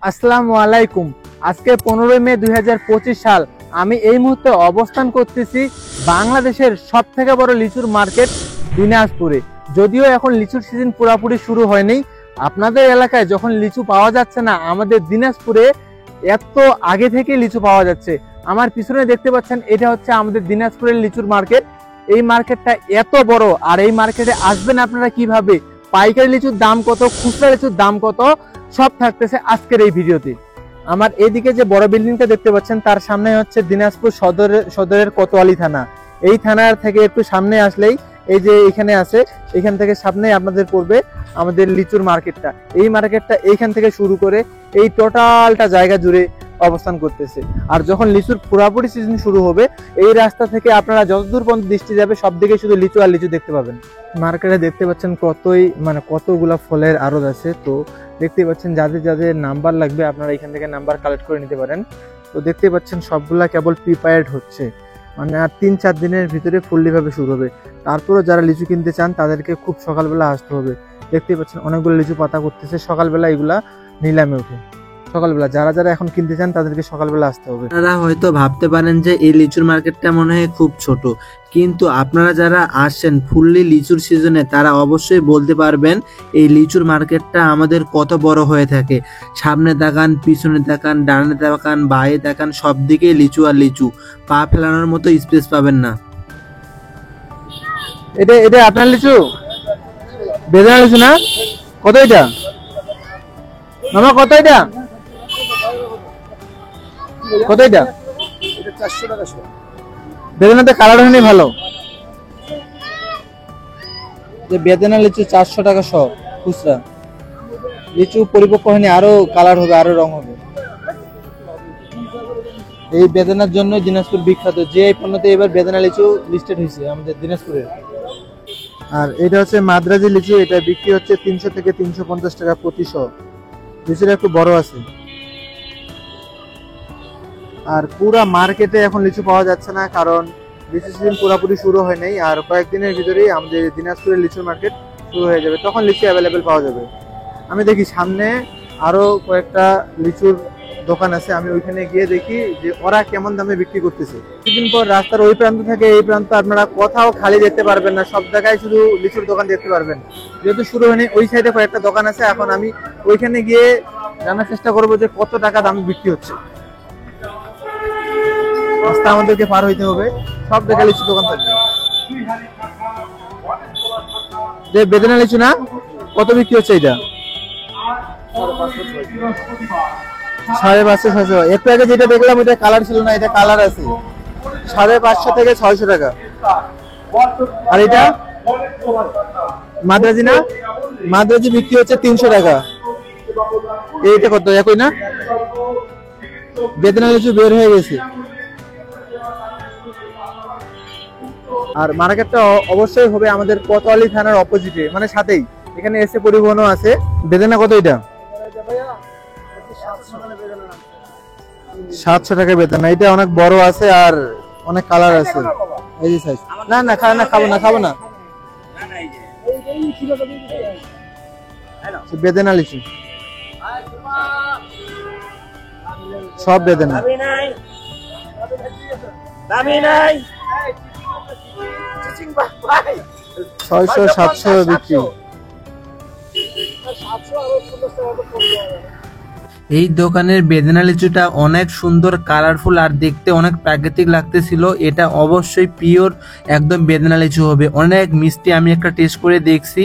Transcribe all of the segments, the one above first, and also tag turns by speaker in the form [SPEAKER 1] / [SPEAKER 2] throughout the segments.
[SPEAKER 1] আসসালামু আলাইকুম। আজকে 15 মে 2025 সাল। আমি এই মুহূর্তে অবস্থান করতেছি বাংলাদেশের সবথেকে বড় লিচুর মার্কেট দিনাজপুরে। যদিও এখন লিচুর সিজন পুরোপুরি শুরু হয়নি, আপনাদের এলাকায় যখন লিচু পাওয়া যাচ্ছে না, আমাদের দিনাজপুরে এত আগে থেকে লিচু পাওয়া যাচ্ছে। আমার পিছনে দেখতে পাচ্ছেন, এটা হচ্ছে আমাদের দিনাজপুরের লিচুর মার্কেট। এই মার্কেটটা এত বড়, আর এই মার্কেটে আসবেন আপনারা কিভাবে, পাইকারি লিচুর দাম কত, খুচরা লিচুর দাম কত, সব থাকতেছে আজকের এই ভিডিওতে। আমার এদিকে যে বড় বিল্ডিংটা দেখতে পাচ্ছেন, তার সামনে হচ্ছে দিনাজপুর সদরের কোতোয়ালি থানা। এই থানার থেকে একটু সামনে আসলেই এই যে এখানে আছে, এখান থেকে সামনে আপনাদের পড়বে আমাদের লিচুর মার্কেটটা। এই মার্কেটটা এইখান থেকে শুরু করে এই টোটালটা জায়গা জুড়ে অবস্থান করতেছে। আর যখন লিচুর পুরাপুরি সিজন শুরু হবে, এই রাস্তা থেকে আপনারা যতদূর পর্যন্ত দৃষ্টি যাবে সব দিকে শুধু লিচু আর লিচু দেখতে পাবেন। মার্কেটে দেখতে পাচ্ছেন কতগুলা ফলের আড়ত আছে। তো দেখতে পাচ্ছেন যাদের যাদের নাম্বার লাগবে আপনারা এখান থেকে নাম্বার কালেক্ট করে নিতে পারেন। তো দেখতে পাচ্ছেন সবগুলা কেবল প্রিপেয়ার্ড হচ্ছে, মানে আর 3-4 দিনের ভিতরে ফুললি ভাবে শুরু হবে। তারপরে যারা লিচু কিনতে চান তাদেরকে খুব সকালবেলা আসতে হবে। দেখতে পাচ্ছেন অনেকগুলো লিচু পাতা করতেছে সকালবেলা, এগুলা নিলামে উঠে। সকালবেলা যারা যারা এখন কিনতে চান তাদেরকে সকালবেলা আসতে হবে।
[SPEAKER 2] আপনারা হয়তো ভাবতে পারেন যে এই লিচুর মার্কেটটা মনে হয় খুব ছোট, কিন্তু আপনারা যারা আসছেন ফুললি লিচুর সিজনে তারা অবশ্যই বলতে পারবেন এই লিচুর মার্কেটটা আমাদের কত বড় হয়ে থাকে। সামনে তাকান, পিছনে তাকান, ডানে তাকান, বাঁয়ে তাকান, সব দিকেই লিচু আর লিচু, পা ফেলানোর মতো স্পেস পাবেন না।
[SPEAKER 1] এটা এটা আপনার লিচু, বেদানা লিচু না? কত এটা মামা, কত এটা, কত এটা?
[SPEAKER 3] 400 টাকা শো।
[SPEAKER 1] বেদানাতে কালার হয়নি ভালো। যে বেদানা লিচু 400 টাকা শ খুচরা। লিচু পরিপক্ক হয়নি, আরো কালার হবে, আরো রং হবে। এই বেদানার জন্য দিনাজপুর বিখ্যাত, যে এই পণ্যতে এবার বেদানা লিচু লিস্টেড হয়েছে আমাদের দিনাজপুরে। আর এটা হচ্ছে মাদ্রাজি লিচু, এটা বিক্রি হচ্ছে 300 থেকে 350 টাকা প্রতি শ। লিচুটা একটু বড় আছে। আর পুরা মার্কেটে এখন লিচু পাওয়া যাচ্ছে না, কারণ লিচু সিজন পুরোপুরি শুরু হয় নাই। আর কয়েকদিনের ভিতরেই আমাদের দিনাজপুরের লিচুর মার্কেট শুরু হয়ে যাবে, তখন লিচু অ্যাভেলেবেল পাওয়া যাবে। আমি দেখি সামনে আরো কয়েকটা লিচুর দোকান আছে, আমি ওইখানে গিয়ে দেখি যে ওরা কেমন দামে বিক্রি করতেছে। কিছুদিন পর রাস্তার ওই প্রান্ত থেকে এই প্রান্ত আপনারা কোথাও খালি দেখতে পারবেন না, সব জায়গায় শুধু লিচুর দোকান দেখতে পারবেন। যেহেতু শুরু হয়নি, ওই সাইডে কয়েকটা দোকান আছে, এখন আমি ওইখানে গিয়ে জানার চেষ্টা করবো যে কত টাকা দাম বিক্রি হচ্ছে। রাস্তা আমাদেরকে পার হইতে হবে, সব জায়গায় লিচু দোকান থাকবে। যে বেদানা লিচু না, কত বিক্রি হচ্ছে এটা? 550-600। একটু আগে যেটা দেখলাম ওইটা কালার ছিল না, এটা কালার আছে। 550 থেকে 600 টাকা। আর এটা মাদ্রাজি না, মাদ্রাজি বিক্রি হচ্ছে 300 টাকা। এইটা কত একই না? বেদানা লিচু বের হয়ে গেছে। আর মার্কেটটা অবশ্যই হবে আমাদের কোতোয়ালি থানার অপোজিটে, মানে সাথেই। এখানে এসে পরিবহনও আছে। বেদানা কত এটা? 700 টাকা বেদানা। এটা অনেক বড় আছে আর অনেক কালার আছে। এই যে সাইজ। না না খাবো না। বেদানা লিচু সব বেদানা। 600-700 বিক্রি।
[SPEAKER 2] এই দোকানের বেদানা লিচুটা অনেক সুন্দর, কালারফুল আর দেখতে অনেক প্রাকৃতিক লাগতেছিল। এটা অবশ্যই পিওর একদম বেদানা লিচু হবে, অনেক মিষ্টি। আমি একটা টেস্ট করে দেখছি।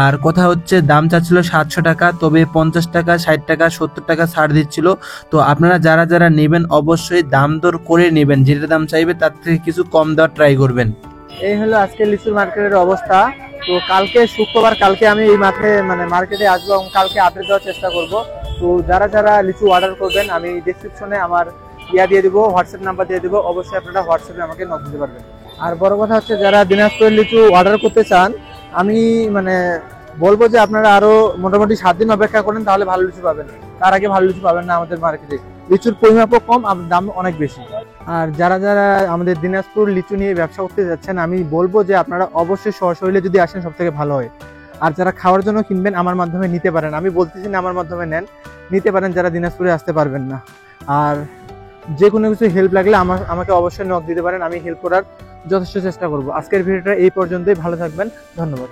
[SPEAKER 2] আর কথা হচ্ছে দাম চাচ্ছিল 700 টাকা, তবে 50 টাকা, 60 টাকা, 70 টাকা ছাড় দিচ্ছিল। তো আপনারা যারা যারা নেবেন অবশ্যই দাম দর করে নেবেন, যেটা দাম চাইবে তার থেকে কিছু কম দেওয়ার ট্রাই করবেন।
[SPEAKER 1] এই হলো আজকে লিচুর মার্কেটের অবস্থা। তো কালকে শুক্রবার, কালকে আমি এই মার্কেটে আসবো এবং কালকে আপডেট দেওয়ার চেষ্টা করব। তো যারা যারা লিচু অর্ডার করবেন, আমি ডেসক্রিপশনে আমার দিয়ে দিব, হোয়াটসঅ্যাপ নাম্বার দিয়ে দিব। অবশ্যই আপনারা হোয়াটসঅ্যাপে আমাকে নক দিতে পারবেন। আর বড় কথা হচ্ছে, যারা দিনাজপুরের লিচু অর্ডার করতে চান, আমি বলবো যে আপনারা আরো মোটামুটি 7 দিন অপেক্ষা করেন, তাহলে ভালো লিচু পাবেন। তার আগে ভালো লিচু পাবেন না আমাদের মার্কেটে। লিচুর পরিমাপও কম, দাম অনেক বেশি। আর যারা যারা আমাদের দিনাজপুর লিচু নিয়ে ব্যবসা করতে যাচ্ছেন, আমি বলবো যে আপনারা অবশ্যই সশরীরে যদি আসেন সব থেকে ভালো হয়। আর যারা খাওয়ার জন্য কিনবেন, আমার মাধ্যমে নিতে পারেন। আমি বলতেছি না আমার মাধ্যমে নেন, নিতে পারেন যারা দিনাজপুরে আসতে পারবেন না। আর যে কোনো কিছু হেল্প লাগলে আমাকে অবশ্যই নক দিতে পারেন, আমি হেল্প করার যথেষ্ট চেষ্টা করব। আজকের ভিডিওটা এই পর্যন্তই, ভালো থাকবেন, ধন্যবাদ।